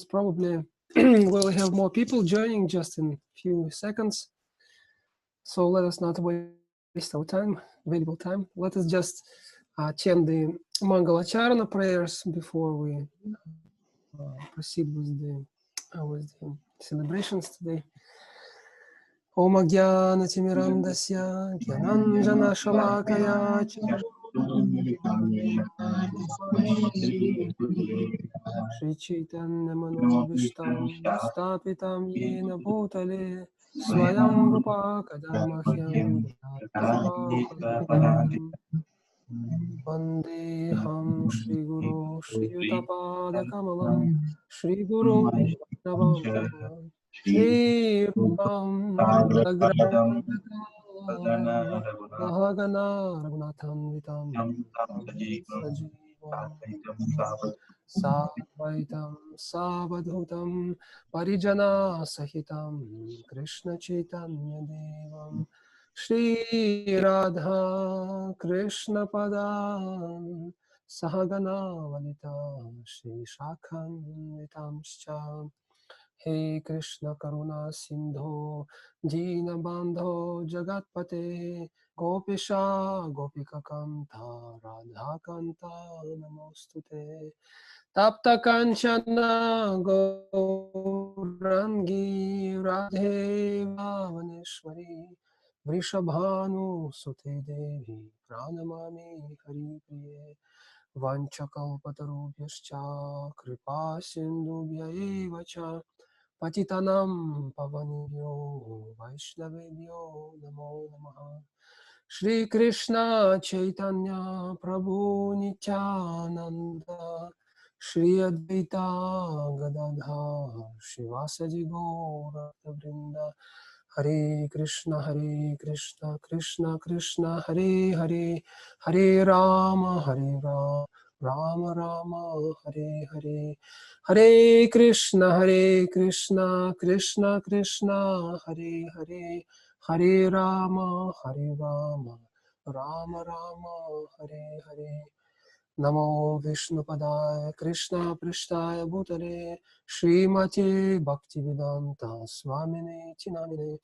probably we'll have more people joining just in a few seconds. So let us not waste our time, valuable time. Let us just chant the Mangalacharana prayers before we proceed with the celebrations today. Om Agyana Timirandasya Gyananjana Shalakaya Shri Chaitanya Manobishtam Stapitam Yena Bhutale Swayam Rupa Kadamahyam Vandeham Shri Guru Shri Yutapada Kamalam Shri Guru Vaishnavamam Shri Rupam Sagramadakaram Mahagana Raghunatham Vitam Sajivam Sadvaitam Savadhutam Parijana Sahitam Krishna Chaitanya Devam Shri Radha Krishna Padam Sahagana Valita Shri Shakhan Vitamscha He Krishna Karuna Sindho Dina Bandho Jagatpate Gopisha Gopika Kanta Radha Kanta Namostute Tapta Kanchana Gaurangi Radhe Vavaneshwari Vrishabhanu Sute Devi Pranamami Hari Priye Vanchakalpatarubhyascha Kripa Sindhubhya eva cha Patitanam Pavanibhyo Vaishnavebhyo Namo Namaha Shri Krishna Chaitanya Prabhu Nityananda Shri Advaita Gadadhar Shivasadi Gaura Vrinda Hare Krishna Krishna Krishna Hare Hare Hare Rama Rama Rama Hare Hare Hare Krishna Krishna Krishna Hare Hare Hare Rama Rama Rama Hare Hare Namo Vishnupadaya Krishna Prishtaya Bhutale Srimati Bhaktivedanta Swamini Chinamine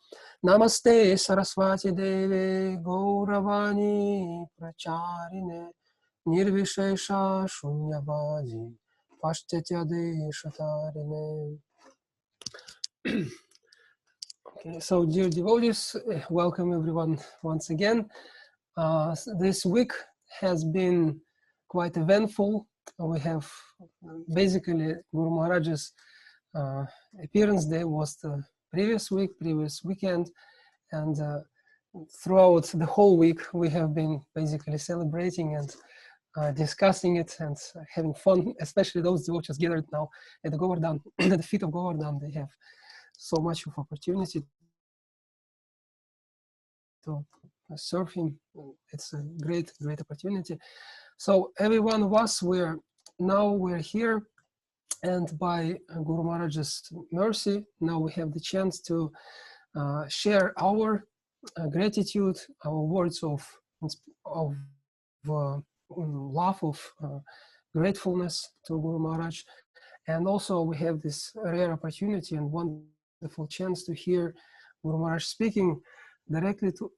Namaste Saraswati Deve Gauravani Pracharine Nirvishesha Shunyavadi Pashtyatyade Shatarine. Okay, so dear devotees, welcome everyone once again. This week has been quite eventful. We have basically Guru Maharaj's appearance day was the previous weekend, and throughout the whole week we have been basically celebrating and discussing it and having fun, especially those devotees gathered now at the Govardhan, at the feet of Govardhan. They have so much of opportunity to serve him. It's a great opportunity. So every one of us, we're here, and by Guru Maharaj's mercy, now we have the chance to share our gratitude, our words of love, of gratefulness to Guru Maharaj. And also we have this rare opportunity and wonderful chance to hear Guru Maharaj speaking directly to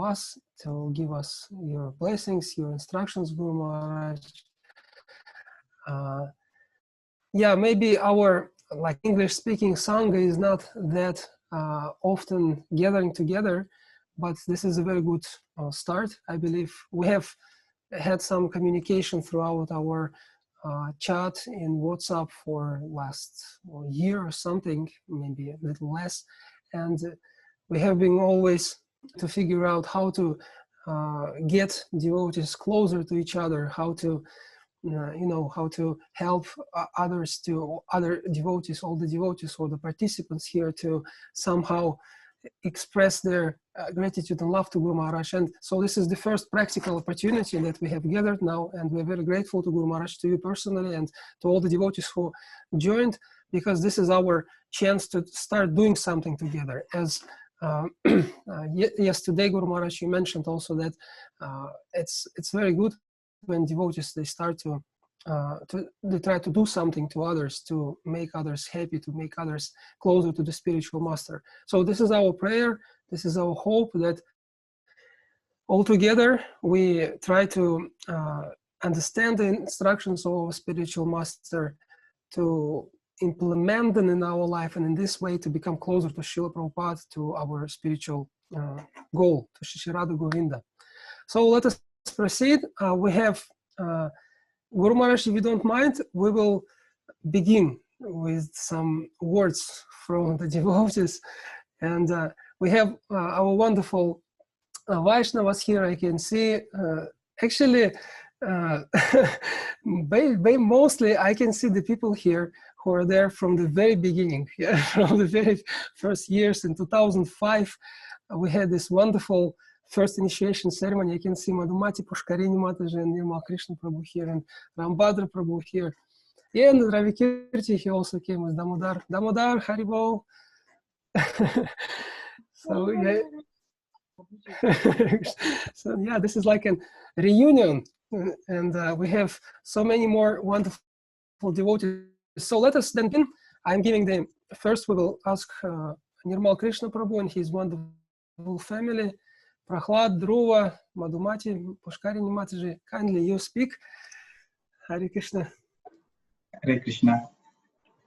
us, to give us your blessings, your instructions, Guru Maharaj. Maybe our English-speaking Sangha is not that often gathering together, but this is a very good start. I believe we have had some communication throughout our chat in WhatsApp for last year or something, maybe a little less, and we have been always to figure out how to get devotees closer to each other, how to how to help other devotees, all the devotees or the participants here to somehow express their gratitude and love to Guru Maharaj. And so this is the first practical opportunity that we have gathered now, and we're very grateful to Guru Maharaj, to you personally, and to all the devotees who joined, because this is our chance to start doing something together. As yesterday, Guru Maharaj, you mentioned also that it's very good when devotees, they start to they try to do something to others, to make others happy, to make others closer to the spiritual master. So this is our prayer. This is our hope that all together we try to understand the instructions of spiritual master, to implement them in our life, and in this way to become closer to Srila Prabhupada, to our spiritual goal, to Shri Radha Govinda. So let us proceed. We have Guru Maharaj, if you don't mind, we will begin with some words from the devotees. And we have our wonderful Vaishnavas here, I can see. Actually, mostly I can see the people here who are there from the very beginning, yeah, from the very first years. In 2005, we had this wonderful first initiation ceremony. I can see Madhumati Pushkarini Mataji and Nirmal Krishna Prabhu here, and Rambhadra Prabhu here. Yeah, and Ravikirti, he also came with Damodar. Damodar, Haribol. So, yeah. So yeah, this is like a reunion, and we have so many more wonderful devotees. So let us then begin. I'm giving the first. We will ask Nirmal Krishna Prabhu and his wonderful family, Prahlad, Dhruva, Madhumati, Pushkarini Mataji. Kindly you speak. Hare Krishna. Hare Krishna.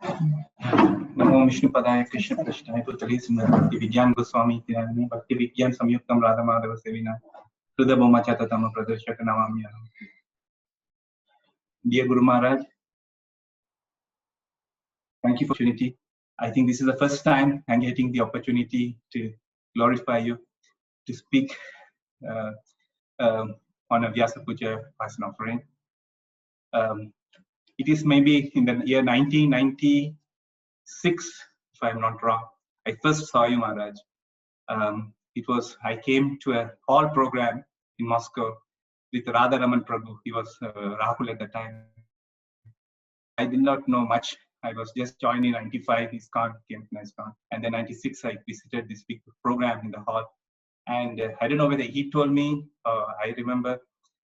Namo Vishnu Padaya Krishna Prasthaya Putali Sundar Bhakti Vigyan Goswami Tirani Bhakti Vigyan Samyuktam Radha Madhava Sevina Hruda Bhoma Chatatama Pradarshaka Navami. Dear Guru Maharaj, thank you for the opportunity. I think this is the first time I'm getting the opportunity to glorify you, to speak on a Vyasa Puja as an offering. It is maybe in the year 1996, if I'm not wrong, I first saw you, Maharaj. I came to a hall program in Moscow with Radha Raman Prabhu. He was Rahul at the time. I did not know much. I was just joined in 95, ISKCON came to ISKCON. And then 96, I visited this big program in the hall. And I don't know whether he told me, I remember,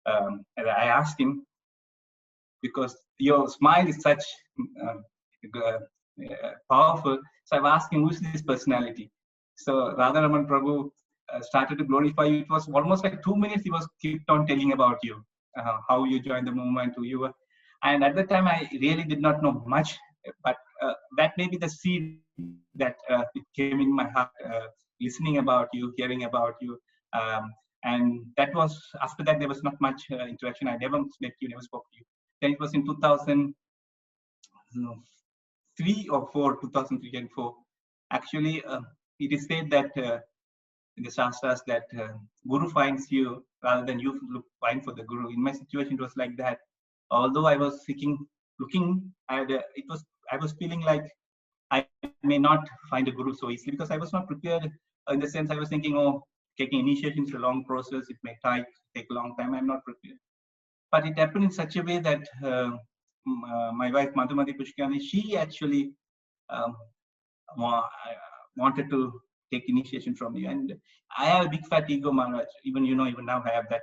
and I asked him, because your smile is such powerful. So I've asked him, who's this personality? So Radharaman Prabhu started to glorify you. It was almost like 2 minutes he was kept on telling about you, how you joined the movement, who you were. And at the time, I really did not know much, but that may be the seed that it came in my heart, listening about you, hearing about you. And that was, after that, there was not much interaction. I never met you, never spoke to you. Then it was in 2003 or 4, 2003 and 4. Actually, it is said that in the Shastras that Guru finds you rather than you find for the Guru. In my situation, it was like that. Although I was looking, I was feeling like I may not find a Guru so easily because I was not prepared. In the sense, I was thinking, oh, taking initiation is a long process. It may take a long time. I'm not prepared. But it happened in such a way that my wife, Madhumati Pushkani, she actually wanted to take initiation from you. And I have a big fat ego, Maharaj. Even now I have that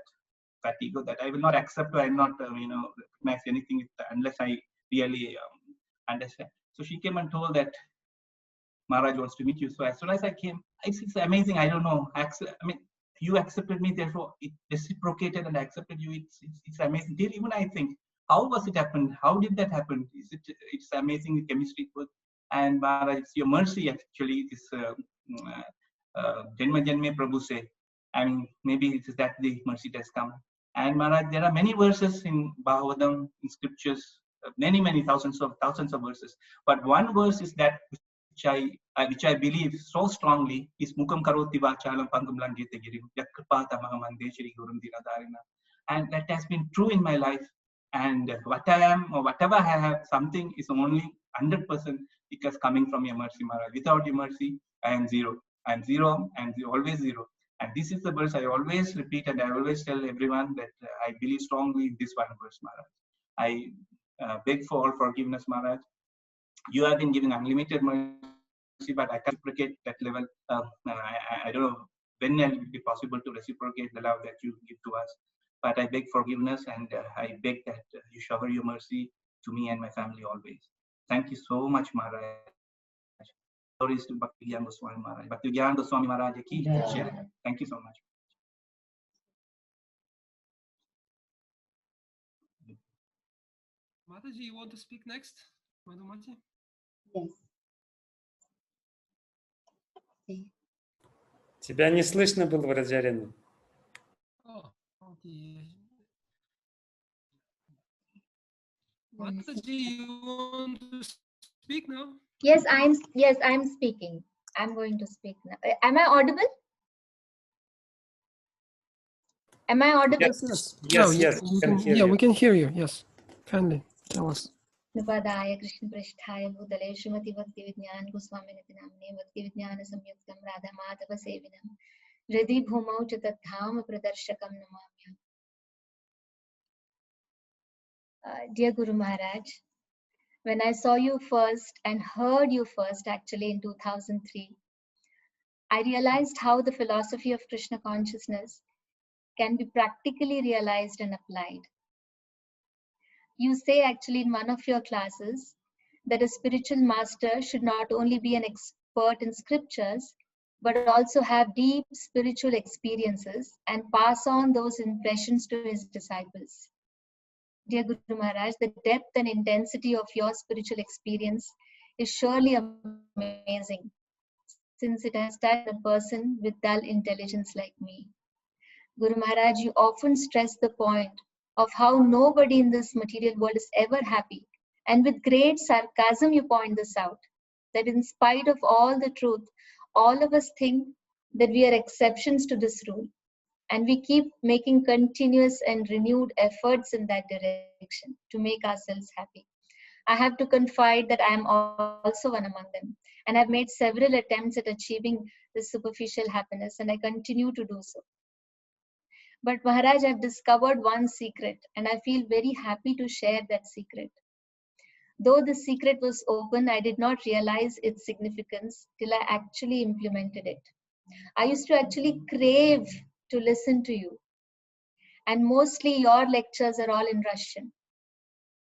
fat ego that I will not accept or I will not, recognize anything unless I really understand. So she came and told that Maharaj wants to meet you. So as soon as I came, it's amazing. I don't know. You accepted me, therefore it reciprocated, and I accepted you. It's amazing. Even I think, how was it happened? How did that happen? It's amazing, the chemistry was. And Maharaj, it's your mercy actually. This Janma Janme Prabhu say. I mean, maybe it is that the mercy has come. And Maharaj, there are many verses in Bhagavatam, in scriptures, many thousands of verses. But one verse is that which I believe so strongly is Mukam Karoti Vachalam Pangam Langite Girim Yakripata Mahamandeshri Gurum Dinadarina. And that has been true in my life. And what I am or whatever I have, something is only 100% because coming from your mercy, Maharaj. Without your mercy, I am zero. I am zero and always zero. And this is the verse I always repeat, and I always tell everyone that I believe strongly in this one verse, Maharaj. I beg for all forgiveness, Maharaj. You have been giving unlimited mercy, but I can't reciprocate that level. I don't know when it will be possible to reciprocate the love that you give to us. but I beg forgiveness, and I beg that you shower your mercy to me and my family always. Thank you so much, Maharaj. Glories to Bhakti Gyan Goswami Maharaj. Bhakti Gyan Goswami Maharaj ki jai. Thank you so much. Mataji, you want to speak next? Madhumati? Yes. Тебя не слышно было, Враджарина. Oh, okay. Mataji, you want to speak now? Yes, I'm speaking. I'm going to speak now. Am I audible? Am I audible? Yes. Yes, yes, we can can, hear yeah, you. we can hear you. Yes. Kindly tell us. Nupadaaya Krishna Prishthaya Bhutale Srimati Bhakti Vidyan Goswami Niti Namne Bhakti Vidyan Samyuktam Radha Madhava Sevinam Hridi Bhumau Chatatham Pradarshakam Namamya. Dear Guru Maharaj, when I saw you first and heard you first actually in 2003, I realized how the philosophy of Krishna consciousness can be practically realized and applied. You say actually in one of your classes that a spiritual master should not only be an expert in scriptures, but also have deep spiritual experiences and pass on those impressions to his disciples. Dear Guru Maharaj, the depth and intensity of your spiritual experience is surely amazing, since it has touched a person with dull intelligence like me. Guru Maharaj, you often stress the point of how nobody in this material world is ever happy. And with great sarcasm, you point this out, that in spite of all the truth, all of us think that we are exceptions to this rule. And we keep making continuous and renewed efforts in that direction to make ourselves happy. I have to confide that I am also one among them. And I've made several attempts at achieving this superficial happiness, and I continue to do so. But Maharaj, I've discovered one secret, and I feel very happy to share that secret. Though the secret was open, I did not realize its significance till I actually implemented it. I used to actually crave to listen to you. And mostly your lectures are all in Russian.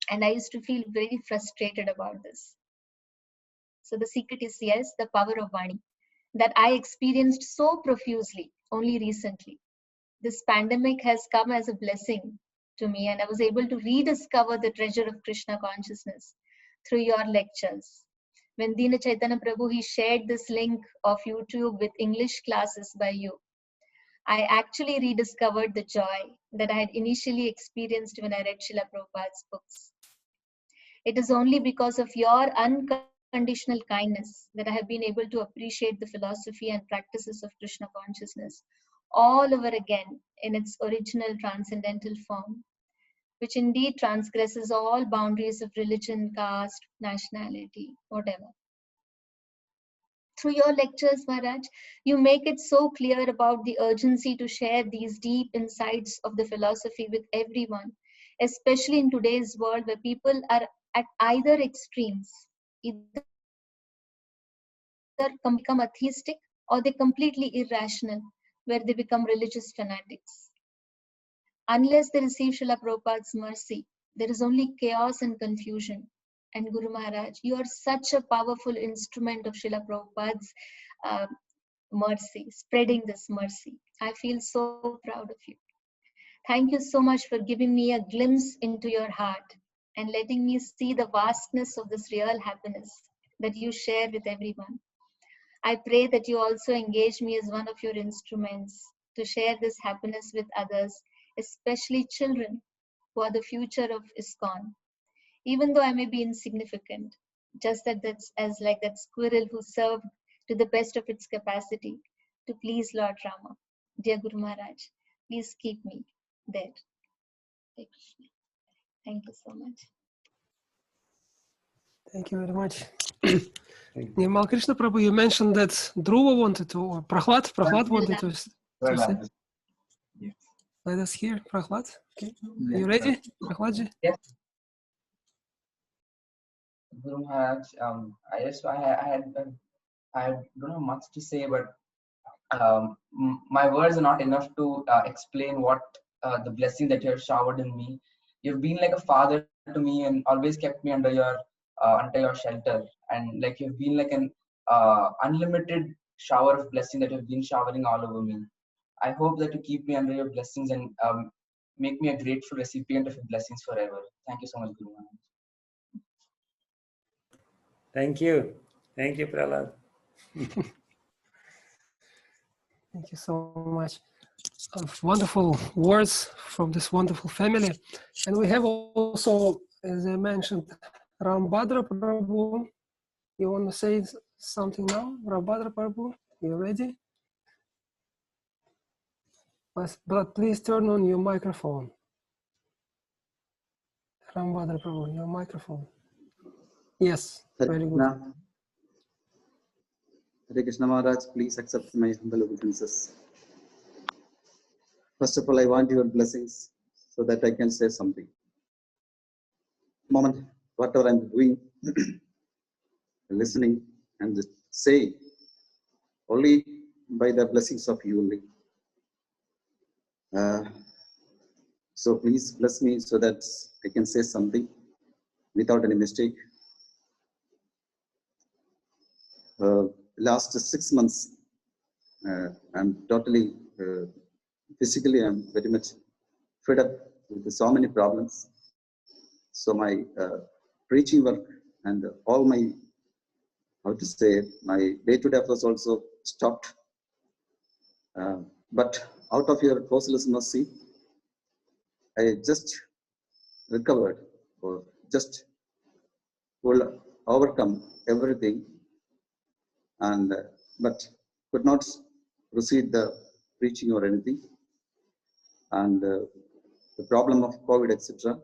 And I used to feel very frustrated about this. So the secret is, yes, the power of Vani that I experienced so profusely only recently. This pandemic has come as a blessing to me, and I was able to rediscover the treasure of Krishna consciousness through your lectures. When Dina Chaitanya Prabhu, he shared this link of YouTube with English classes by you, I actually rediscovered the joy that I had initially experienced when I read Srila Prabhupada's books. It is only because of your unconditional kindness that I have been able to appreciate the philosophy and practices of Krishna consciousness all over again in its original transcendental form, which indeed transgresses all boundaries of religion, caste, nationality, whatever. Through your lectures, Maharaj, you make it so clear about the urgency to share these deep insights of the philosophy with everyone, especially in today's world where people are at either extremes, either become atheistic or they completely irrational, where they become religious fanatics. Unless they receive Srila Prabhupada's mercy, there is only chaos and confusion. And Guru Maharaj, you are such a powerful instrument of Srila Prabhupada's mercy, spreading this mercy. I feel so proud of you. Thank you so much for giving me a glimpse into your heart and letting me see the vastness of this real happiness that you share with everyone. I pray that you also engage me as one of your instruments to share this happiness with others, especially children who are the future of ISKCON. Even though I may be insignificant, just that's as like that squirrel who served to the best of its capacity to please Lord Rama. Dear Guru Maharaj, please keep me there. Thank you so much. Thank you very much. Nirmal Krishna Prabhu, you mentioned that Dhruva wanted to, or Prahlad wanted to say. Yes. Let us hear Prahlad. Okay. Yes, You ready, Prahladji? Yes. Guru Maharaj, I don't have much to say, but my words are not enough to explain what the blessing that you have showered in me. You've been like a father to me and always kept me under your shelter. And like you've been like an unlimited shower of blessing that you've been showering all over me. I hope that you keep me under your blessings and make me a grateful recipient of your blessings forever. Thank you so much, Guru Maharaj. Thank you. Thank you, Prahlad. Thank you so much. Of wonderful words from this wonderful family. And we have also, as I mentioned, Rambhadra Prabhu. You want to say something now? Rambhadra Prabhu, you ready? But please turn on your microphone. Rambhadra Prabhu, your microphone. Yes, very good. Hare Krishna Maharaj, please accept my humble obeisances. First of all, I want your blessings so that I can say something. Moment, whatever I'm doing, listening and saying, only by the blessings of you only. So please bless me so that I can say something without any mistake. Last 6 months, I'm totally, physically, I'm very much fed up with so many problems. So my preaching work and all my, how to say, my day-to-day affairs also stopped. But out of your causeless mercy, I just recovered or just will overcome everything, and but could not proceed the preaching or anything. And the problem of COVID, etc.,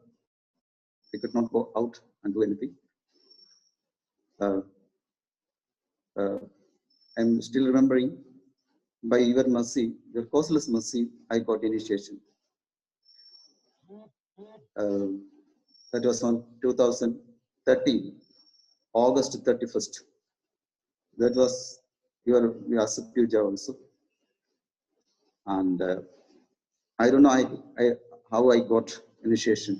I could not go out and do anything. I'm still remembering, by your mercy, your causeless mercy, I got initiation. That was on 2013, August 31st. That was your Vyasa Puja also. And I don't know how I got initiation.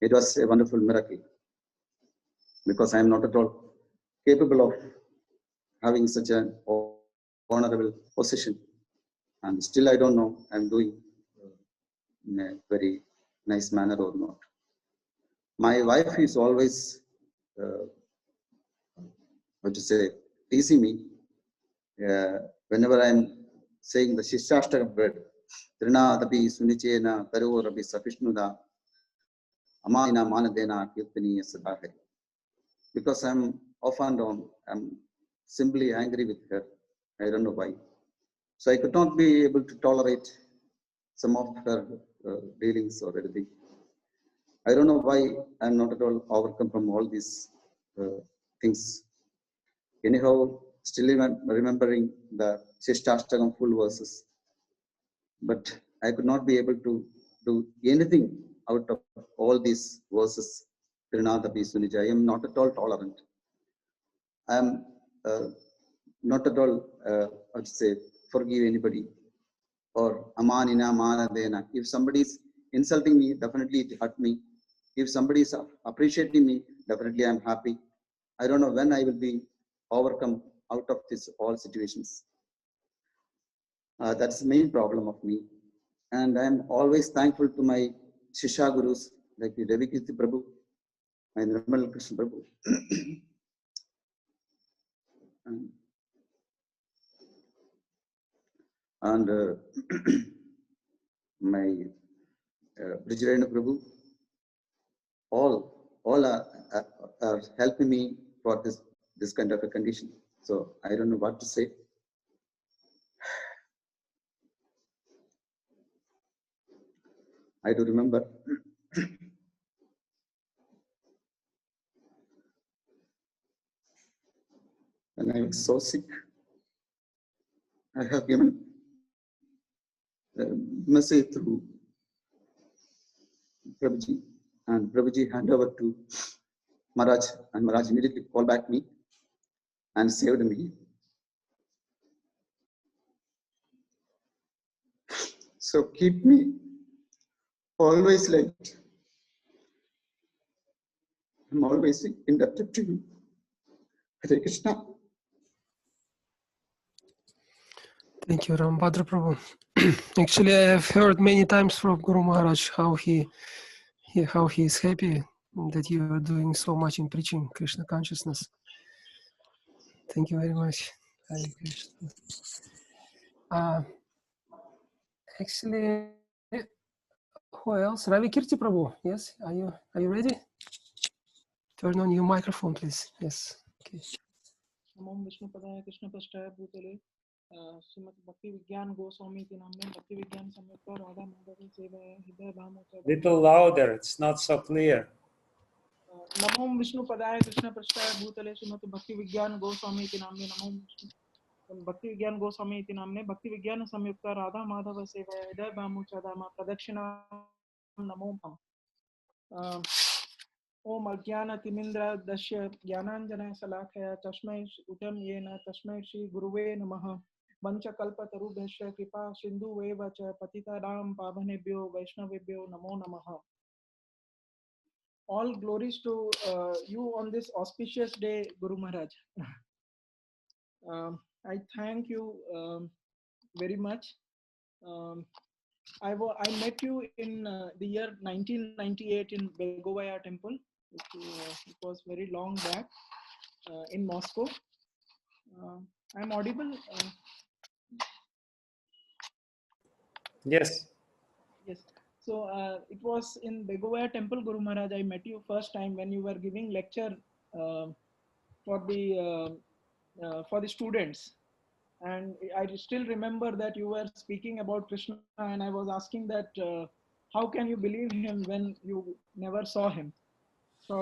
It was a wonderful miracle, because I am not at all capable of having such an honorable position. And still I don't know I'm doing in a very nice manner or not. My wife is always, what to say, teasing me whenever I'm saying the Shishashtaka word, Trinadapi Sunichena Taro Rabi Safishnuda Amanina Manadena Kirtani Sadahari. Because I'm off and on, I'm simply angry with her. I don't know why. So I could not be able to tolerate some of her dealings or anything. I don't know why I'm not at all overcome from all these things. Anyhow, still remembering the Shishtastakam full verses, but I could not be able to do anything out of all these verses. I am not at all tolerant. I am not at all, I'd say, forgive anybody. Or amanina manadena. If somebody is insulting me, definitely it hurt me. If somebody is appreciating me, definitely I'm happy. I don't know when I will be overcome out of this all situations. That's the main problem of me. And I'm always thankful to my Shisha Gurus, like Ravi Kirti Prabhu and Ramal Krishna Prabhu. And my Brijrayana Prabhu, all are helping me for this kind of a condition. So I don't know what to say. I do remember when I was so sick, I have given a message through Prabhuji, and Prabhuji handed over to Maharaj, and Maharaj immediately called back me and saved me. So keep me always light. I'm always indebted to you. Hare Krishna. Thank you, Rambhadra Prabhu. Actually, I have heard many times from Guru Maharaj how he is happy that you are doing so much in preaching Krishna consciousness. Thank you very much. Hare Krishna. Actually, who else? Ravi Kirti Prabhu. Yes, are you ready? Turn on your microphone, please. Yes. Okay. नमो विष्णुपदाय कृष्णपृष्ठाय भूतले श्रीमद् भक्ति विज्ञान गोस्वामी के नाम में भक्ति विज्ञान समेत राधा माधव सेवाय हृदय भाव Little louder. It's not so clear. नमो विष्णुपदाय कृष्णपृष्ठाय भूतले श्रीमद् भक्ति विज्ञान गोस्वामी के नाम में नमो भक्ति विज्ञान गोस्वामी के नाम में भक्ति विज्ञान संयुक्त राधा माधव सेवाय हृदय भाव प्रदक्षिणा नमो हम ओम अज्ञानतिमिन्द्रदस्य ज्ञानाञ्जनशलाकया तस्मै उदं येन तस्मै श्री गुरुवे नमः वंशकल्पतरुभ्यश्च कृपा सिन्धुवेव च पतितानां पावनेभ्यो वैष्णवेभ्यो नमो नमः. All glories to you on this auspicious day, Guru Maharaj. I thank you very much. I met you in the year 1998 in Begovaya temple. It was very long back in Moscow. I'm audible? Yes. Yes. So it was in Begovaya temple, Guru Maharaj. I met you first time when you were giving lecture for the students. And I still remember that you were speaking about Krishna, and I was asking that how can you believe him when you never saw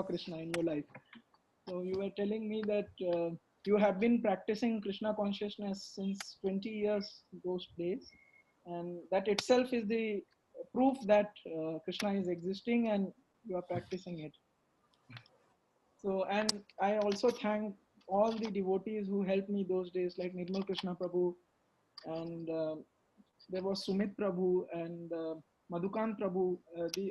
Krishna in your life? So you were telling me that you have been practicing Krishna consciousness since 20 years those days, and that itself is the proof that Krishna is existing and you are practicing it. So, and I also thank all the devotees who helped me those days, like Nirmal Krishna Prabhu, and there was Sumit Prabhu and Madhukant Prabhu.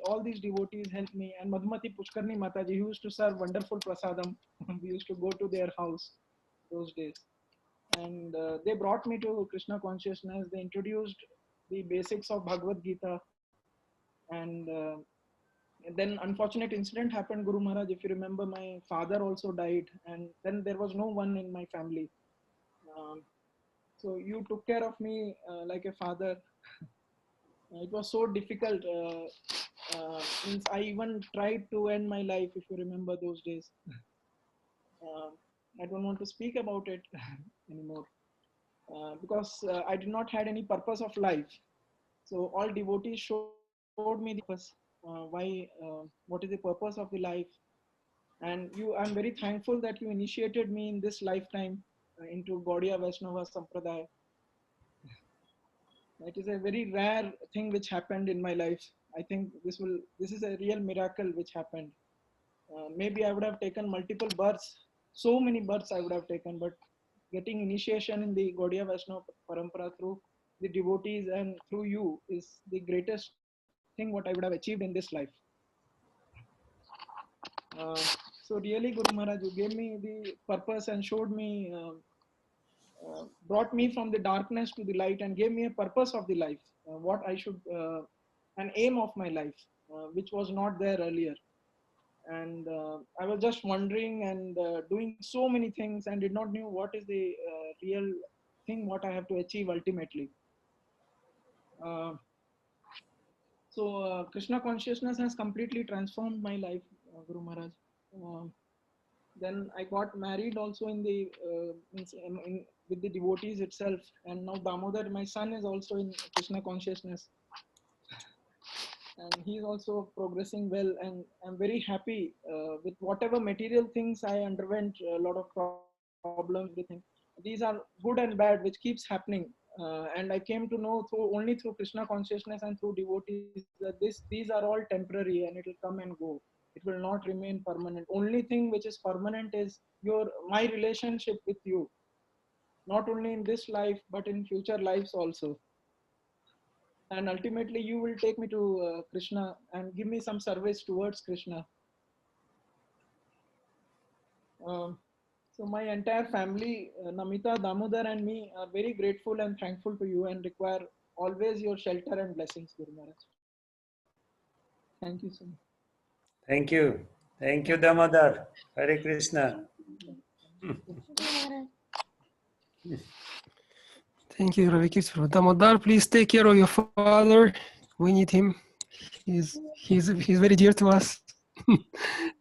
All these devotees helped me, and Madhumati Pushkarni Mataji, who used to serve wonderful prasadam. We used to go to their house those days, and they brought me to Krishna consciousness. They introduced the basics of Bhagavad Gita, and then unfortunate incident happened, Guru Maharaj. If you remember, my father also died, and then there was no one in my family. So you took care of me like a father. It was so difficult. Means I even tried to end my life, if you remember those days. I don't want to speak about it anymore because I did not had any purpose of life. So all devotees showed me the purpose. What is the purpose of the life? And I'm very thankful that you initiated me in this lifetime into Gaudiya Vaishnava Sampradaya. It is a very rare thing which happened in my life. I think this is a real miracle which happened. Maybe I would have taken multiple births, so many births I would have taken, but getting initiation in the Gaudiya Vaishnava Parampara through the devotees and through you is the greatest thing what I would have achieved in this life. So really, Guru Maharaj, you gave me the purpose and showed me, brought me from the darkness to the light and gave me a purpose of the life, what I should, an aim of my life, which was not there earlier. And I was just wondering and doing so many things and did not know what is the real thing what I have to achieve ultimately. So Krishna consciousness has completely transformed my life, Guru Maharaj. Then I got married also in the with the devotees itself, and now Damodar, my son, is also in Krishna consciousness, and he's also progressing well. And I'm very happy with whatever material things I underwent, a lot of problems, everything. These are good and bad, which keeps happening. And I came to know only through Krishna consciousness and through devotees that these are all temporary and it will come and go. It will not remain permanent. Only thing which is permanent is my relationship with you, not only in this life but in future lives also. and ultimately you will take me to Krishna and give me some service towards Krishna. So my entire family, Namita, Damodar and me are very grateful and thankful to you and require always your shelter and blessings, Guru Maharaj. Thank you so much. Thank you. Thank you, Damodar. Hare Krishna. Thank you, Ravikit. Damodar, please take care of your father. We need him. He's very dear to us.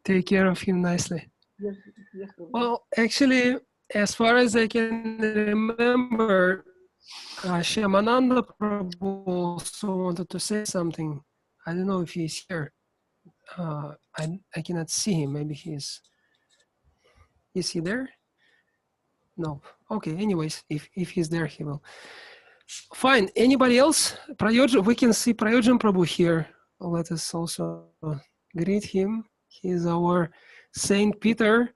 Take care of him nicely. Yes, yes, Guru. Well, actually, as far as I can remember, Shyamananda Prabhu also wanted to say something. I don't know if he's here. I cannot see him. Maybe is he there? No. Okay, anyways, if he's there, he will. Fine. Anybody else? Prayojan, we can see Prayojan Prabhu here. Let us also greet him. He is our Saint Peter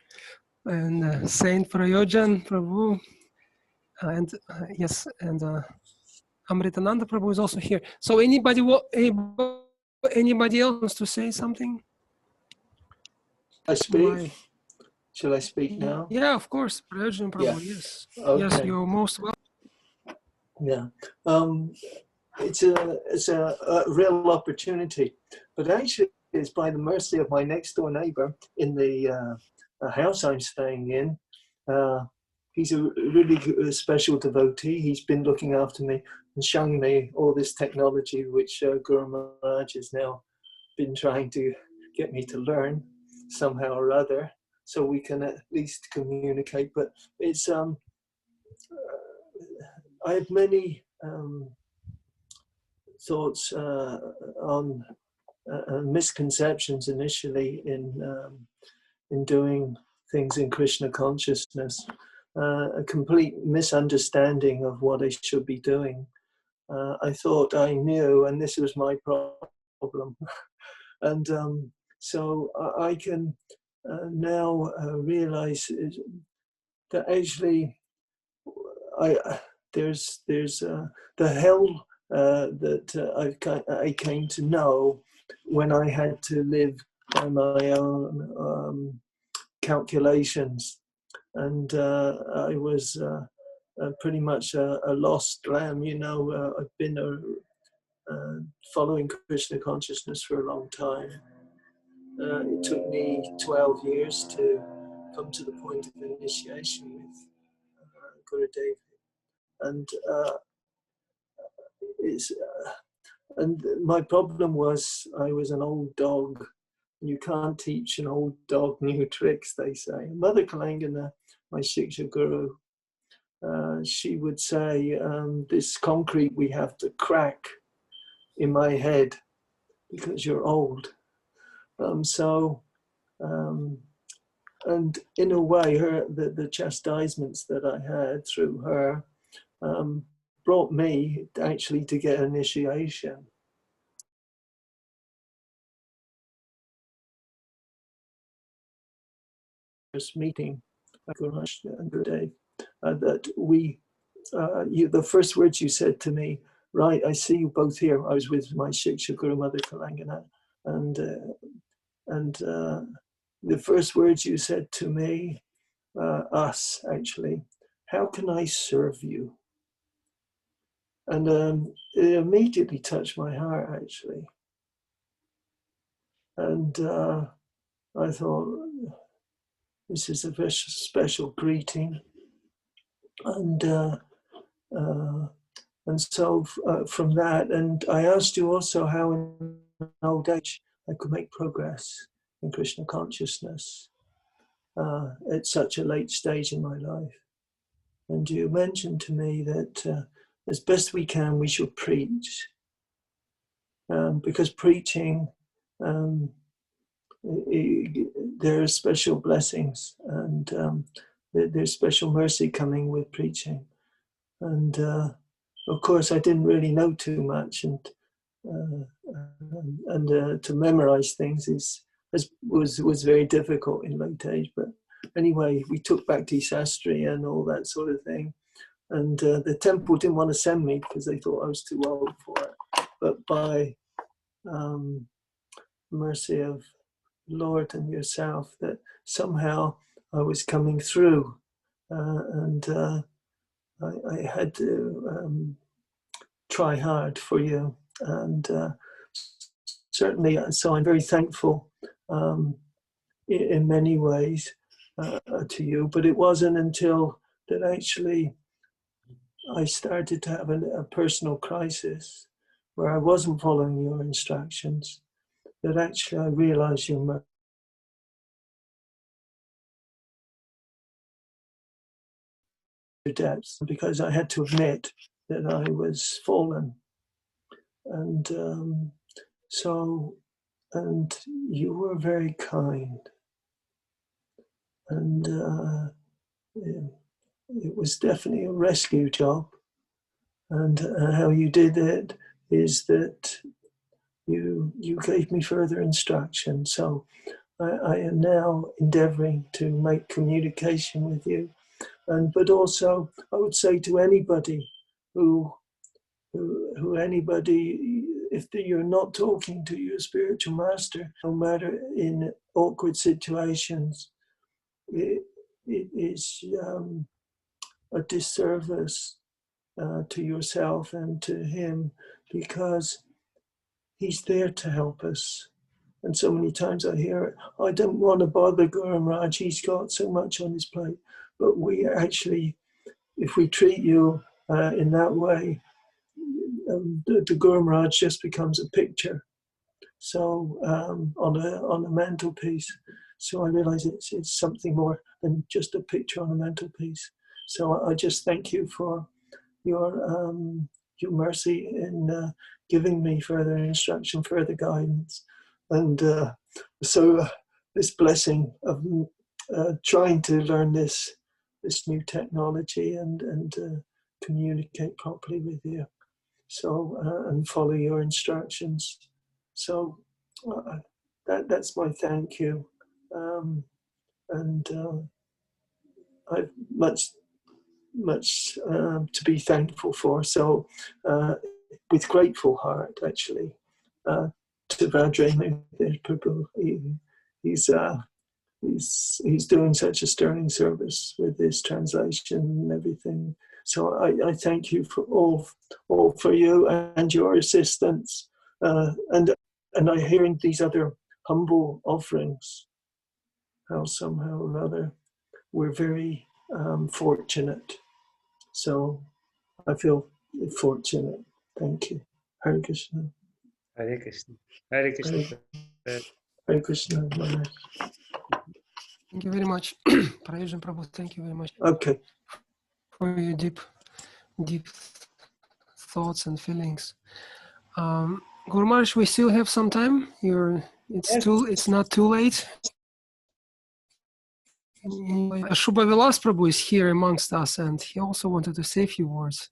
and Saint Prayojan Prabhu. And yes, and Amritananda Prabhu is also here. So anybody else wants to say something? I speak. Shall I speak now? Yeah, of course. Prayojan Prabhu, Yeah. yes. Okay. Yes, you're most welcome. Yeah. It's a real opportunity, but actually it's by the mercy of my next door neighbor in the house I'm staying in. He's a really special devotee. He's been looking after me and showing me all this technology, which Guru Maharaj has now been trying to get me to learn somehow or other, so we can at least communicate. But it's I have many thoughts on misconceptions initially in doing things in Krishna consciousness, a complete misunderstanding of what I should be doing. I thought I knew, and this was my problem. And so I can now realize that actually there's the hell that I came to know when I had to live by my own calculations, and I was pretty much a lost lamb. You know, I've been following Krishna consciousness for a long time. It took me 12 years to come to the point of initiation with Gurudev, and and my problem was I was an old dog. You can't teach an old dog new tricks, they say. Mother Kalangana, my Shiksha Guru, she would say, this concrete we have to crack in my head because you're old. And in a way, the chastisements that I had through her brought me actually to get initiation. First meeting, that the first words you said to me, right, I see you both here. I was with my Shiksha Guru Mother Kalangana, and the first words you said to me, us actually, how can I serve you? And it immediately touched my heart actually. And I thought, this is a very special greeting. And so from that, and I asked you also how in old age I could make progress in Krishna consciousness at such a late stage in my life. And you mentioned to me that as best we can, we should preach. Because preaching, there are special blessings and there's special mercy coming with preaching. And of course, I didn't really know too much, and to memorize things was very difficult in late age. But anyway, we took Bhakti Sastri and all that sort of thing. And the temple didn't want to send me because they thought I was too old for it. but by mercy of Lord and yourself, that somehow I was coming through, and I had to try hard for you, and certainly, so I'm very thankful in many ways to you. But it wasn't until that actually I started to have a personal crisis where I wasn't following your instructions that actually I realized your depths, because I had to admit that I was fallen. And and you were very kind. And it was definitely a rescue job. And how you did it is that you gave me further instruction. So I am now endeavoring to make communication with you. But also, I would say to anybody who anybody, if you're not talking to your spiritual master, no matter in awkward situations, it is a disservice to yourself and to him, because he's there to help us. And so many times I hear it, I don't want to bother Guru Maharaj, he's got so much on his plate. But we actually, if we treat you in that way, the Guru Maharaj just becomes a picture. So on a mantelpiece. So I realize it's something more than just a picture on a mantelpiece. So I just thank you for your mercy in giving me further instruction, further guidance, and so this blessing of trying to learn this new technology and communicate properly with you. So and follow your instructions. So that's my thank you, and I've much to be thankful for. So with grateful heart, actually, to Vajrayana Prabhu, he's doing such a sterling service with this translation and everything. So I thank you for all for you and your assistance, and I hearing these other humble offerings, how somehow or other we're very fortunate. So I feel fortunate. Thank you. Hare Krishna. Hare Krishna. Hare Krishna. Hare Krishna. Maharaj. Thank you very much. Praise and Prabhu, thank you very much Okay. for your deep thoughts and feelings. Guru Maharaj, we still have some time. It's not too late. Shubha Vilas Prabhu is here amongst us, and he also wanted to say a few words.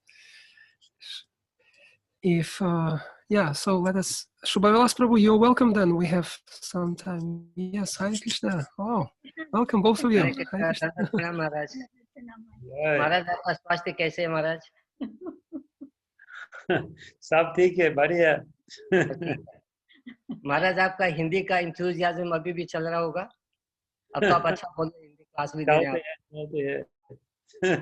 So let us. Shubha Vilas Prabhu, you're welcome. Then we have some time. Yes, Hare Krishna. Oh, welcome both of you. Hare Krishna, Maharaj. महाराज आपका स्वास्थ्य कैसे है महाराज? सब ठीक है, बढ़िया। महाराज आपका हिंदी का इंथुजियाज्म अभी भी चल रहा होगा? अब तो आप अच्छा बोल रहे हैं, हिंदी क्लास भी दे रहे हैं।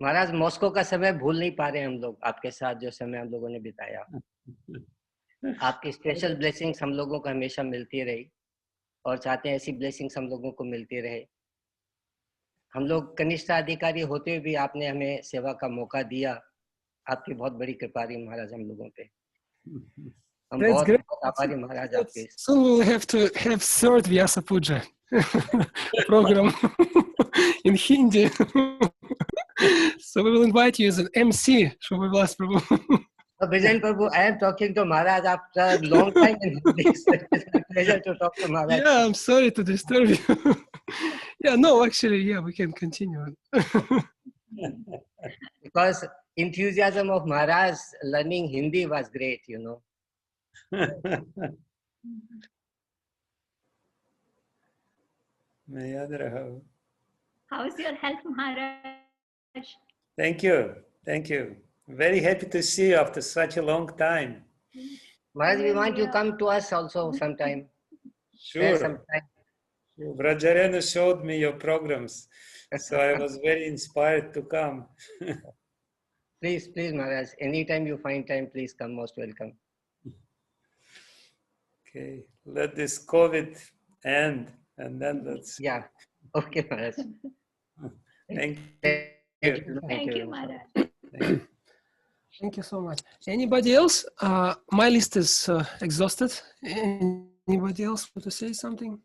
महाराज मॉस्को का समय भूल नहीं पा रहे हम लोग, आपके साथ जो समय हम लोगों ने बिताया। आपकी स्पेशल ब्लेसिंग्स हम लोगों को हमेशा मिलती रही और चाहते हैं ऐसी ब्लेसिंग्स हम लोगों को मिलती रहे। हम लोग कनिष्ठ अधिकारी होते हुए भी आपने हमें सेवा का मौका दिया, आपकी बहुत बड़ी कृपा रही महाराज हम लोगों पे। हम बहुत आभारी महाराज आपके। So we'll have to have third Vyasa Puja program in Hindi. So we will invite you as an MC, Shubha Vilas Prabhu. Vijayan Prabhu, I am talking to Maharaj after a long time in Hindi. It's a pleasure to talk to Maharaj. Yeah, I'm sorry to disturb you. Yeah, no, actually, yeah, we can continue. Because enthusiasm of Maharaj learning Hindi was great, you know. How is your health, Maharaj? Thank you. Thank you. Very happy to see you after such a long time. Maharaj, we want you to come to us also sometime. Spare Sure. some time. Brajarena showed me your programs, so I was very inspired to come. Please, Maharaj, anytime you find time, please come, most welcome. Okay, let this COVID end, and then let's... Yeah, okay, Maharaj. Thank Thank you. Thank you, Maharaj. Thank you so much. Anybody else? My list is exhausted. Anybody else want to say something?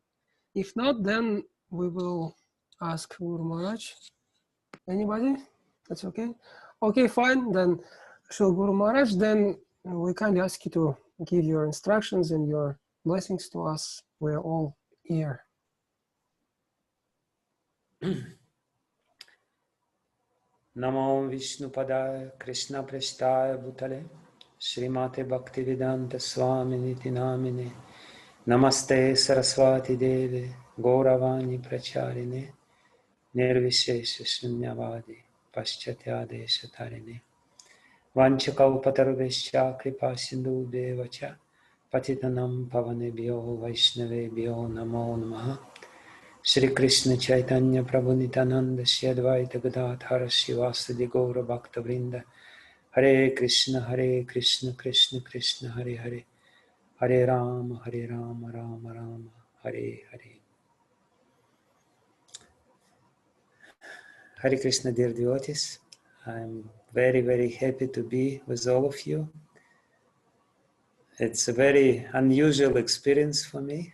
If not, then we will ask Guru Maharaj. Anybody? That's okay. Okay, fine. Then, Shri Guru Maharaj, then we kindly ask you to give your instructions and your blessings to us. We're all here. Namo Vishnupadaya Krishna Prasthaya Bhutale Srimate Bhaktivedanta Swami Niti Namine Namaste Saraswati Deve Gauravani Pracharine Nirvishesha Shunyavadi Paschatya Tarine Vanchakaupatarvescha Kripa Sindhu Devacha Patitanam Pavanebhyo Vaishnavebhyo Namo Namaha Shri Krishna Chaitanya Prabhu Nityananda Shri Advaita Gadadhara Shivasadi Gaura Bhakta Vrinda Hare Krishna Krishna Krishna Hare Hare Hare Rama Rama Rama Hare Hare. Hare Krishna, dear devotees. I'm very happy to be with all of you. It's a very unusual experience for me.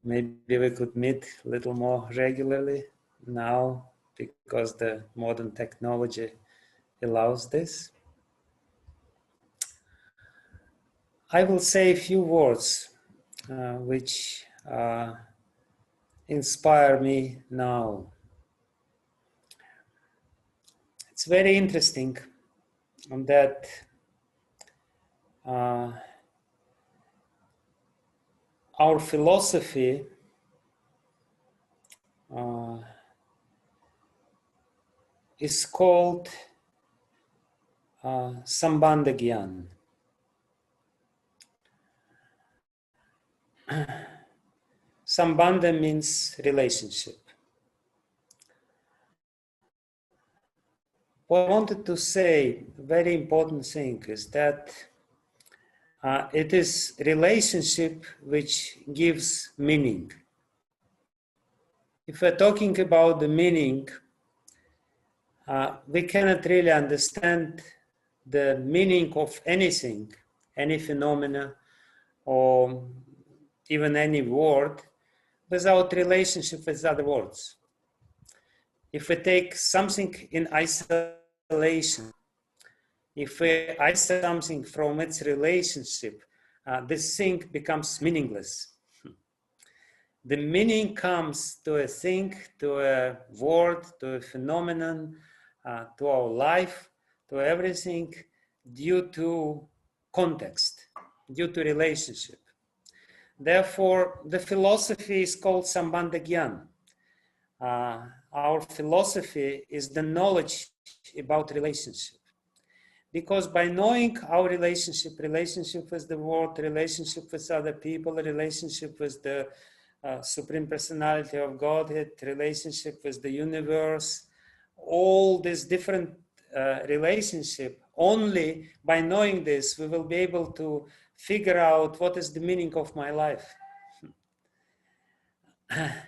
Maybe we could meet a little more regularly now because the modern technology allows this. I will say a few words which inspire me now. It's very interesting that our philosophy is called Sambandha Gyan. Sambandha means relationship. What I wanted to say, a very important thing, is that it is relationship which gives meaning. If we're talking about the meaning, we cannot really understand the meaning of anything, any phenomena, or even any word, without relationship with other words. If we take something in isolation, if we isolate something from its relationship, this thing becomes meaningless. The meaning comes to a thing, to a word, to a phenomenon, to our life, to everything, due to context, due to relationship. Therefore, the philosophy is called Sambandha Gyan. Our philosophy is the knowledge about relationship. Because by knowing our relationship with the world, relationship with other people, relationship with the Supreme Personality of Godhead, relationship with the universe, all these different relationship, only by knowing this, we will be able to figure out what is the meaning of my life.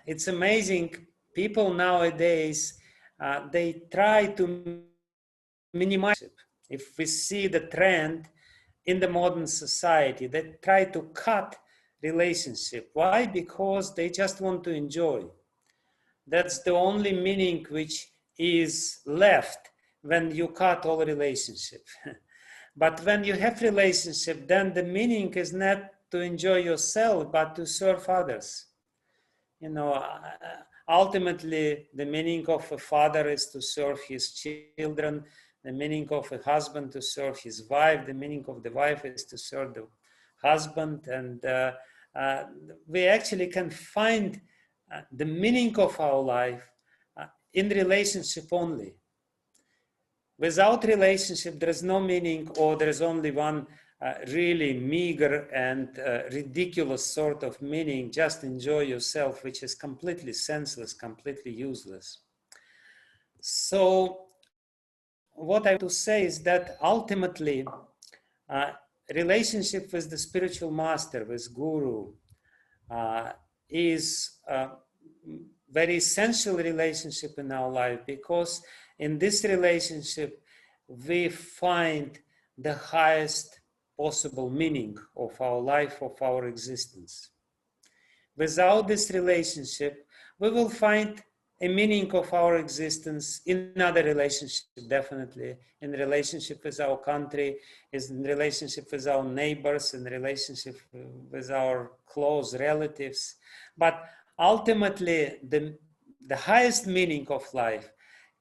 It's amazing. People nowadays, they try to minimize it. If we see the trend in the modern society, they try to cut relationship. Why? Because they just want to enjoy. That's the only meaning which is left when you cut all relationship. But when you have relationship, then the meaning is not to enjoy yourself, but to serve others. You know, ultimately, the meaning of a father is to serve his children. The meaning of a husband to serve his wife. The meaning of the wife is to serve the husband. And we actually can find the meaning of our life in relationship only. Without relationship, there is no meaning, or there is only one really meager and ridiculous sort of meaning, just enjoy yourself, which is completely senseless, completely useless. So what I want to say is that ultimately, relationship with the spiritual master, with Guru, is a very essential relationship in our life, because in this relationship we find the highest possible meaning of our life, of our existence. Without this relationship, we will find a meaning of our existence in other relationship, definitely, in relationship with our country, in relationship with our neighbors, in relationship with our close relatives. But ultimately, the highest meaning of life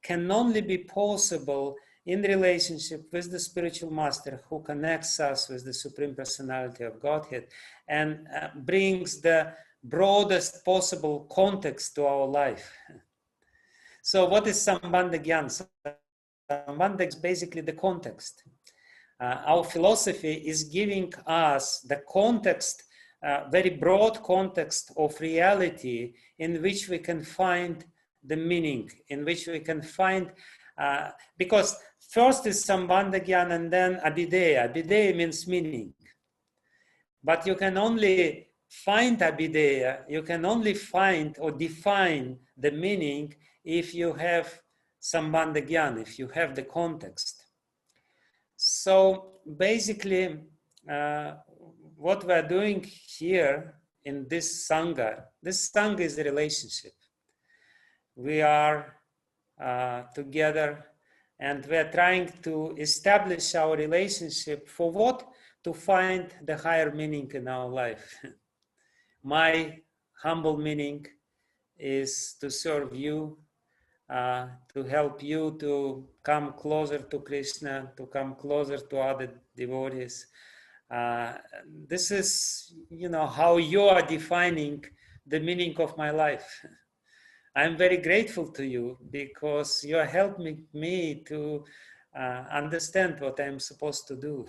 can only be possible in relationship with the spiritual master, who connects us with the Supreme Personality of Godhead and brings the broadest possible context to our life. So what is Sambandha Gyan? Sambandha is basically the context. Our philosophy is giving us the context, very broad context of reality, in which we can find the meaning, in which we can find, because first is Sambandha Gyan and then Abhideya. Abhideya means meaning. But you can only find Abhideya, you can only find or define the meaning if you have Sambandha Gyan, if you have the context. So basically, what we're doing here in this Sangha is a relationship. We are together and we're trying to establish our relationship for what? To find the higher meaning in our life. My humble meaning is to serve you, to help you to come closer to Krishna, to come closer to other devotees. This is, how you are defining the meaning of my life. I'm very grateful to you because you are helping me to understand what I'm supposed to do.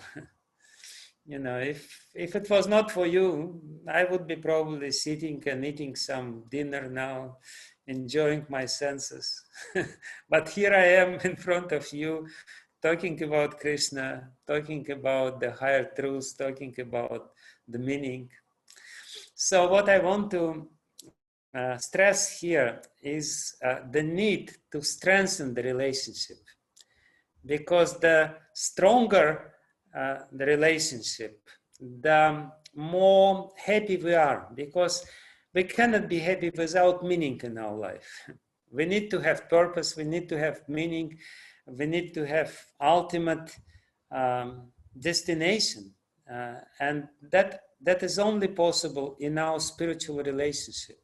If it was not for you, I would be probably sitting and eating some dinner now, enjoying my senses. But here I am in front of you, talking about Krishna, talking about the higher truths, talking about the meaning. So what I want to stress here is the need to strengthen the relationship, because the stronger the relationship, the more happy we are, because we cannot be happy without meaning in our life. We need to have purpose, we need to have meaning, we need to have ultimate destination, and that is only possible in our spiritual relationship.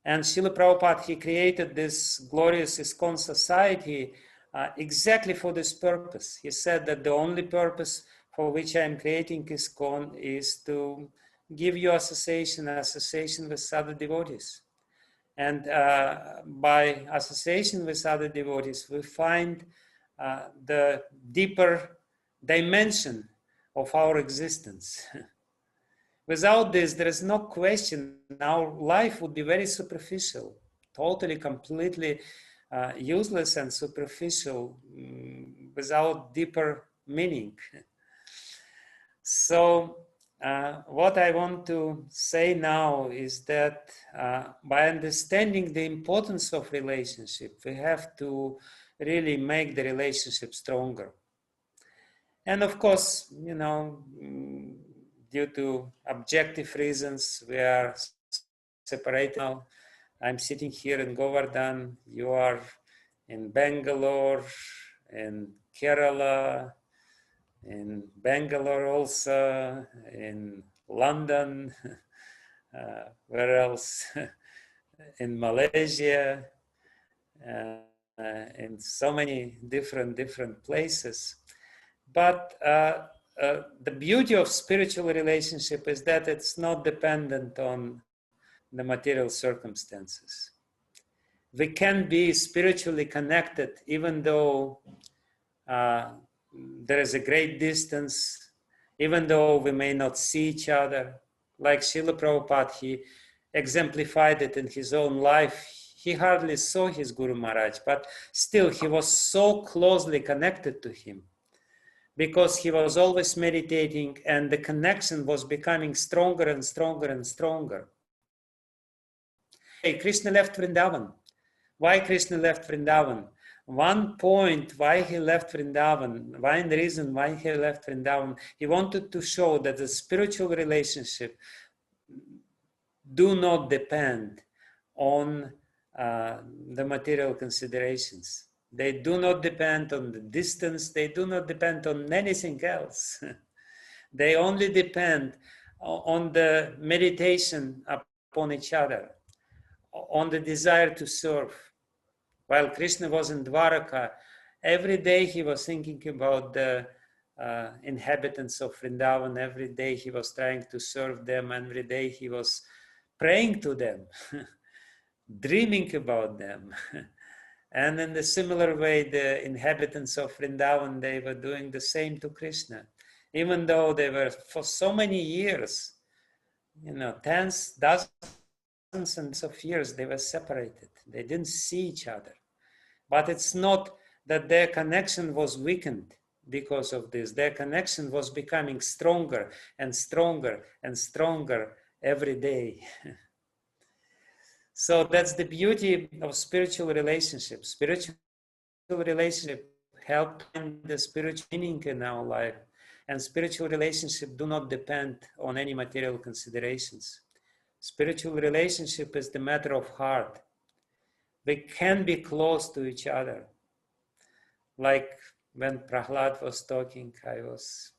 And Srila Prabhupada, he created this glorious ISKCON society exactly for this purpose. He said that the only purpose for which I am creating ISKCON is to give you association with other devotees. And by association with other devotees, we find the deeper dimension of our existence. Without this, there is no question our life would be very superficial, totally, completely useless and superficial, without deeper meaning. So what I want to say now is that by understanding the importance of relationship, we have to really make the relationship stronger. And of course, due to objective reasons, we are separated now. I'm sitting here in Govardhan, you are in Bangalore, in Kerala, in Bangalore also, in London, where else? In Malaysia, in so many different places. But the beauty of spiritual relationship is that it's not dependent on the material circumstances. we can be spiritually connected even though there is a great distance, even though we may not see each other. Like Srila Prabhupada, he exemplified it in his own life. He hardly saw his Guru Maharaj, but still he was so closely connected to him because he was always meditating, and the connection was becoming stronger and stronger and stronger. Hey, Krishna left Vrindavan. Why Krishna left Vrindavan? One point why he left Vrindavan, one reason why he left Vrindavan, he wanted to show that the spiritual relationship do not depend on the material considerations. They do not depend on the distance. They do not depend on anything else. They only depend on the meditation upon each other, on the desire to serve. While Krishna was in Dwaraka, every day he was thinking about the inhabitants of Vrindavan. Every day he was trying to serve them. Every day he was praying to them, dreaming about them. And in the similar way, the inhabitants of Vrindavan, they were doing the same to Krishna. Even though they were for so many years, tens, dozens of years, they were separated. They didn't see each other. But it's not that their connection was weakened because of this. Their connection was becoming stronger and stronger and stronger every day. So that's the beauty of spiritual relationships. Spiritual relationship help find the spiritual meaning in our life. And spiritual relationship do not depend on any material considerations. Spiritual relationship is the matter of heart. We can be close to each other. Like when Prahlad was talking, I was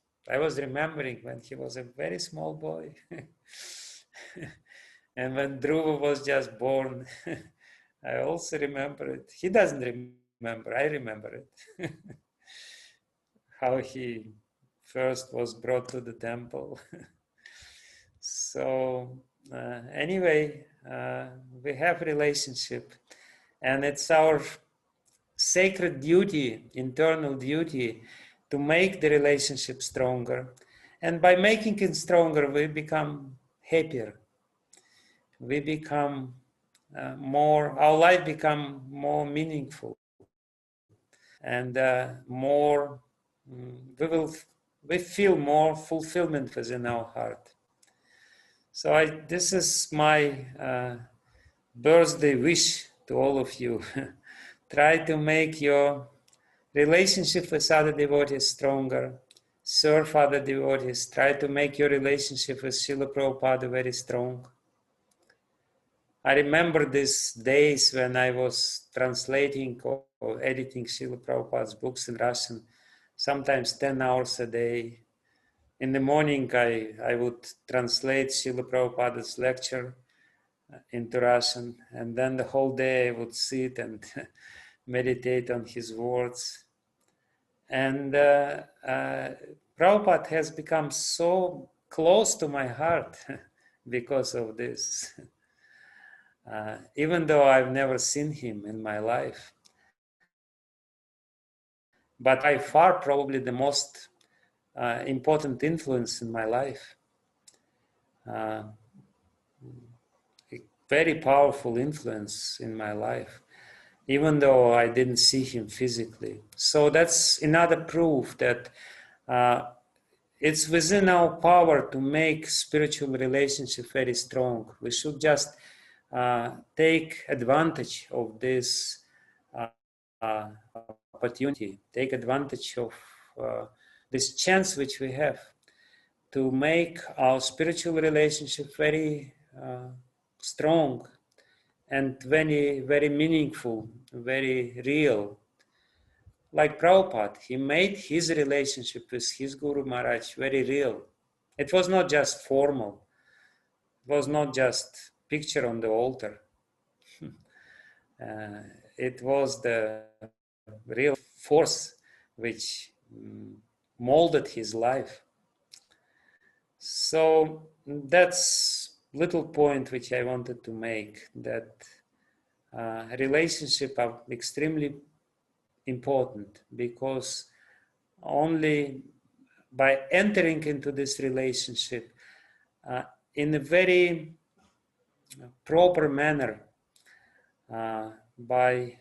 remembering when he was a very small boy. And when Dhruva was just born, I also remember it. He doesn't remember, I remember it. How he first was brought to the temple. So anyway, we have relationship, and it's our sacred duty, internal duty, to make the relationship stronger. And by making it stronger, we become happier. We become our life become more meaningful, and we feel more fulfillment within our heart. So this is my birthday wish to all of you. Try to make your relationship with other devotees stronger. Serve other devotees. Try to make your relationship with Srila Prabhupada very strong. I remember these days when I was translating or editing Srila Prabhupada's books in Russian, sometimes 10 hours a day. In the morning, I would translate Srila Prabhupada's lecture into Russian, and then the whole day I would sit and meditate on his words. And Prabhupada has become so close to my heart because of this. Even though I've never seen him in my life. But by far probably the most important influence in my life. A very powerful influence in my life, even though I didn't see him physically. So that's another proof that it's within our power to make spiritual relationship very strong. We should just take advantage of this opportunity, take advantage of this chance which we have to make our spiritual relationship very strong and very, very meaningful, very real. Like Prabhupada, he made his relationship with his Guru Maharaj very real. It was not just formal. It was not just picture on the altar. It was the real force which molded his life. So that's little point which I wanted to make, that relationship are extremely important, because only by entering into this relationship in a very proper manner, by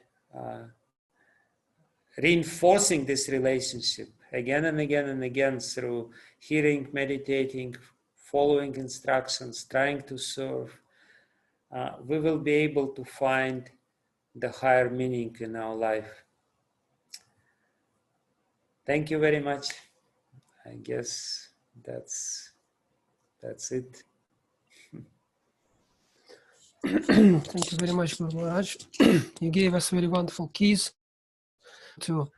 reinforcing this relationship again and again and again through hearing, meditating, following instructions, trying to serve, we will be able to find the higher meaning in our life. Thank you very much. I guess that's it. Thank you very much, Guru Maharaj. You gave us very wonderful keys to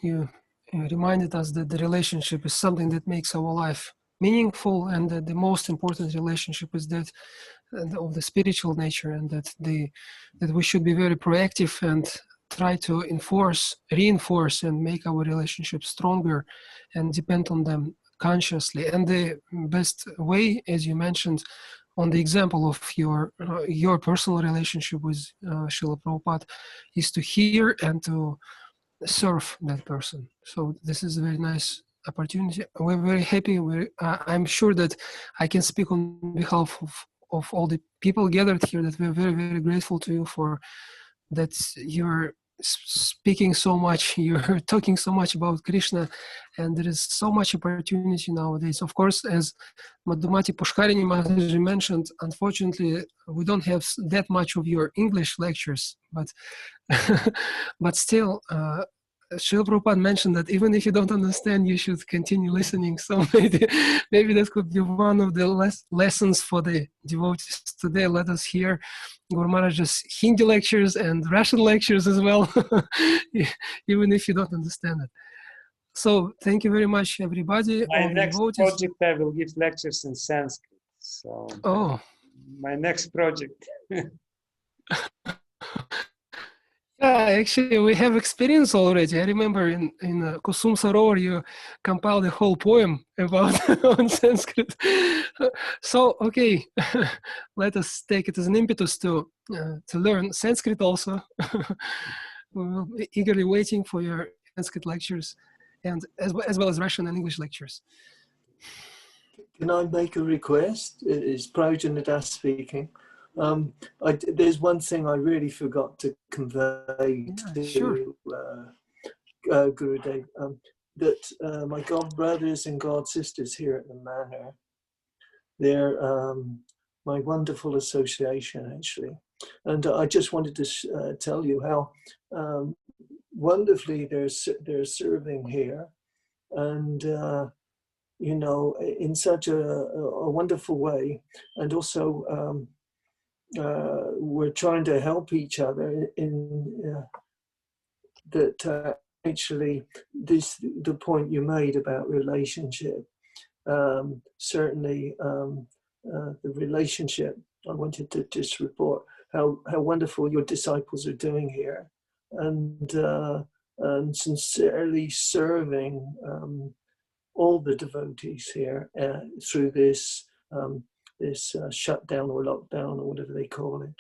you reminded us that the relationship is something that makes our life meaningful, and that the most important relationship is that of the spiritual nature, and that we should be very proactive and try to reinforce and make our relationships stronger and depend on them consciously. And the best way, as you mentioned, on the example of your personal relationship with Srila Prabhupada, is to hear and to serve that person. So this is a very nice opportunity. We're very happy. I'm sure that I can speak on behalf of all the people gathered here, that we're very, very grateful to you for that. You're speaking so much, you're talking so much about Krishna, and there is so much opportunity nowadays. Of course, as Madhumati Pushkarini Mataji mentioned, unfortunately, we don't have that much of your English lectures, but but still, Srila Prabhupada mentioned that even if you don't understand, you should continue listening. So maybe that could be one of the lessons for the devotees today. Let us hear Guru Maharaj's Hindi lectures and Russian lectures as well, even if you don't understand it. So thank you very much, everybody. My next project, I will give lectures in Sanskrit. So my next project. Actually, we have experience already. I remember in Kusum Sarovar, you compiled a whole poem about on Sanskrit. So, okay, let us take it as an impetus to learn Sanskrit also. We will be eagerly waiting for your Sanskrit lectures, and as well as Russian and English lectures. Can I make a request? It's Prajanadas speaking. There's one thing I really forgot to convey to Gurudev, that my god brothers and god sisters here at the manor, they're my wonderful association actually, and I just wanted to tell you how wonderfully they're serving here, and you know, in such a wonderful way, and also we're trying to help each other in that actually the point you made about relationship, certainly the relationship, I wanted to just report how wonderful your disciples are doing here, and sincerely serving all the devotees here through this this shutdown or lockdown or whatever they call it.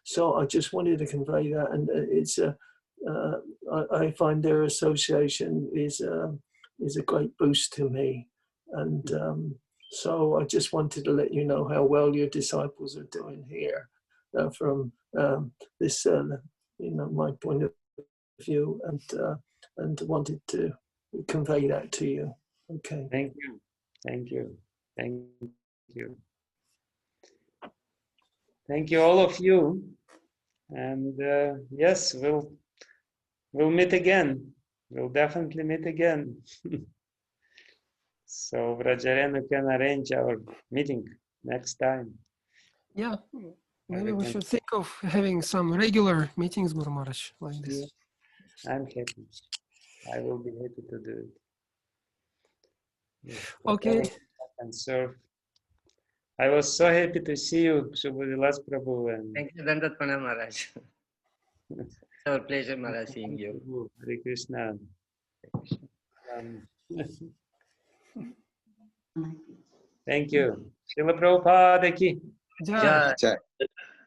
So I just wanted to convey that, and it's I find their association is a great boost to me, and so I just wanted to let you know how well your disciples are doing here from this you know, my point of view, and wanted to convey that to you. Okay. Thank you. Thank you. Thank you. Thank you, all of you. And yes, we'll meet again. We'll definitely meet again. So Vrajarenu can arrange our meeting next time. Yeah, maybe we should think of having some regular meetings, Guru Maharaj, like this. Yeah, I'm happy. I will be happy to do it. Okay. And serve. I was so happy to see you, Shubhavilas Prabhu. And thank you, Dandat Pranam Maharaj. It's our pleasure, Maharaj, seeing you. Hare Krishna. Thank you. Srila Prabhupada ki. Jai. Jai.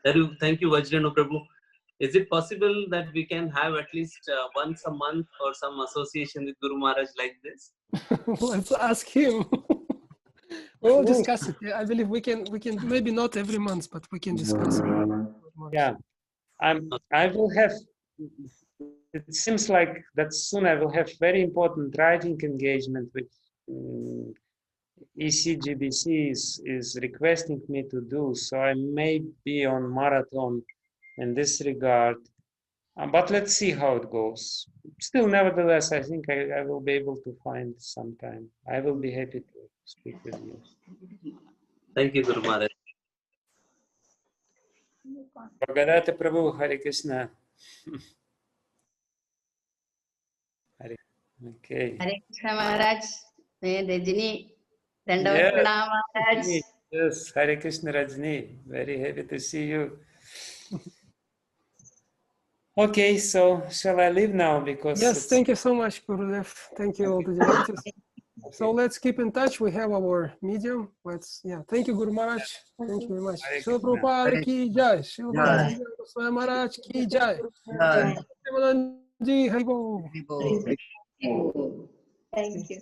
Thank you, Vajrayana Prabhu. Is it possible that we can have at least once a month or some association with Guru Maharaj like this? Let's ask him. We'll discuss it. I believe we can maybe not every month, but we can discuss it. Yeah, I will have. It seems like that soon I will have very important writing engagement with ECGBC is requesting me to do. So I may be on marathon in this regard. But let's see how it goes. Still, nevertheless, I think I will be able to find some time. I will be happy to speak with you. Thank you, Guru Maharaj. Bhagavata Prabhu, Hare Krishna. Okay. Hare Krishna Maharaj. Rajini. Yes, Pranam Maharaj. yes, Hare Krishna Rajni. Very happy to see you. Okay, so shall I leave now? Because yes, thank you so much, Gurudev. Thank you all the devotees. Okay. So let's keep in touch. We have our medium. Thank you, Guru Maharaj. Thank you very much. Srila Prabhupada ki jai. Srila Prabhupada Maharaj ki jai. Ji Haribol. Thank you.